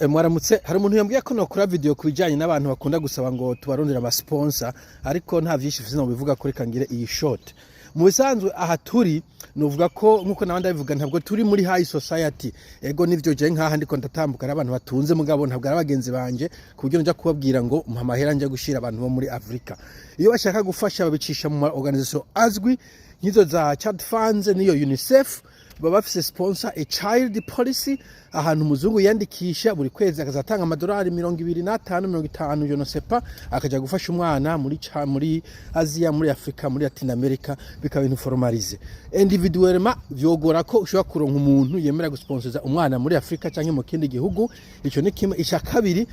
Mwaramutse, hari umuntu yambwiye ko nokora video kubijanye n'abantu bakunda gusaba ngo tubarondera ama sponsor, ariko nta vyinshi vyo bivuga kuri kangire iyi short. Mu bisanzwe aha turi nuvuga ko nkuko nabandi bivuga ntabwo turi muri high society. Ego nivyo je nkaha ndiko ndatambuka abantu batunze mugabo ntabwo ari abagenzi banje kuburyo nja kubabwira ngo mpamahera nje gushira abantu bo muri Afrika. Iyo bashaka gufasha babicisha mu organization azwi nkizo za Child Funds niyo UNICEF, baba bafise sponsor a child policy, ahantu muzungu yandikisha buri kwezi akazatanga amadolari 25-50 je ne sais pas, akaja gufasha umwana muri Asia, muri Afrika, muri Latin America, bikaba ibintu formalize. Individuellement vyogora ko ushobora kuronka umuntu yemera gusponsoza umwana muri Afrika canke mu kindi gihugu. Ico ni kimwe. Isha kabiri,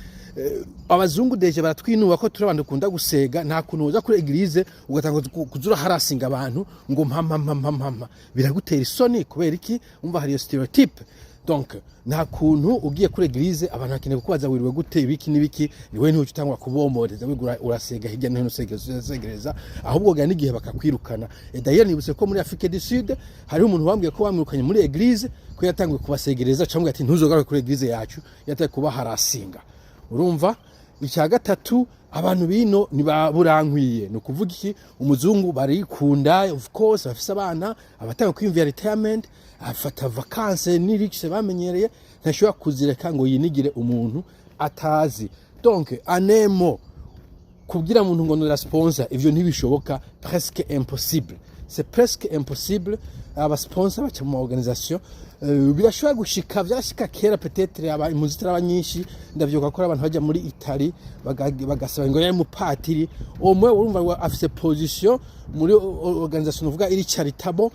abazungu deje baratwinuba ko turi abantu kunda gusega, nta kuntu uza kuri eglise ugatanga kuzura harasinga abantu ngo mpampa biragutera isoni kubera iki umva hari stereotype. Donc nta kuntu ugiye kuri eglise abantu bakeneye kubaza wiriwe gute ibiki nibiki, niwe ntucu tangwa kubomoreza wigura urasega hirya no hino segereza, ahubwo ga n'igihe bakakwirukana. D'ailleurs nibuse ko muri Afrique du Sud hari umuntu wambwiye ko bamwirukanye muri eglise ko yatangiye kubasegereza, cyangwa ati ntuzogaruke kuri eglise yacu, yataye kuba harasinga. Urumva? Icya gatatu, abantu bino nibaburankwiye, no kuvuga iki umuzungu barikunda, of course bafise abana abatanga kwimvira retirement, afata vacances n'irikse bamenyereye, ntashobora kuzireka ngo yinigire umuntu atazi. Donc anemo kugira umuntu ngo nora sponsor ivyo ntibishoboka, presque impossible. C'est presque impossible. Aba sponsor bacha mu organisation birashobora gushika, vyashika kera peut-être aba imuzitira abanyinshi, ndavyoka ko abantu bajya muri Italy bagasaba ngo yari mu patiri omwe, urumva afise position muri organisation uvuga iri charitable,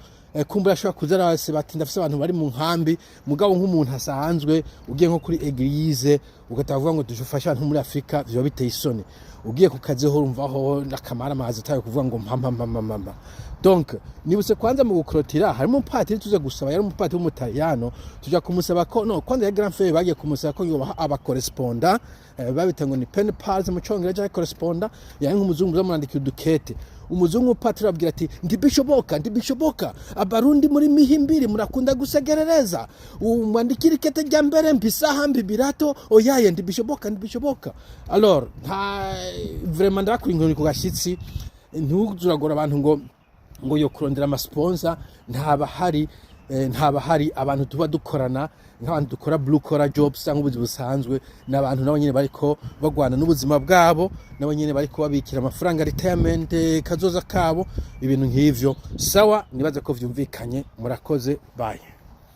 kumbura ashobora kuzara se bati ndafise abantu bari mu nkambi, mugabo nk'umuntu asanzwe ugiye nko kuri eglise ugatavuga ngo dufasha abantu muri Afrika, vyo biteye isoni. Ugiye ku kazi ho urumvaho nakamara amazi tayo kuvuga ngo mpampa. Donc nibuse kwanza mu gukrotira harimo patiri tuze gusaba, yari umupatiri w'umutaliyano, tuja kumusaba ko no kwanza ya grand frère bagiye kumusaba ko yoba aba correspondant, babita ngo ni pen pals mu cyongereza ya correspondant, yani nk'umuzungu zamurandikira udukete. Umuzungu patiri abwira ati ndibishoboka abarundi muri mihimbiri murakunda gusegerereza, umwandikira ikete rya mbere mpisaha mbibirato oyaye ndibishoboka. Alors nta vraiment ndakuri ngo ku gashitsi ntuzuragora abantu ngo yo kurondera ama sponsor, ntaba hari abantu tuba dukorana nk'abantu dukora blue collar jobs cyangwa ubuzi busanzwe, n'abantu nabo nyene bariko bagwana n'ubuzima bwabo, nabo nyene bariko babikira amafaranga retirement kazoza kabo, ibintu nk'ivyo. Sawa, nibaza ko vyumvikanye. Murakoze, bye.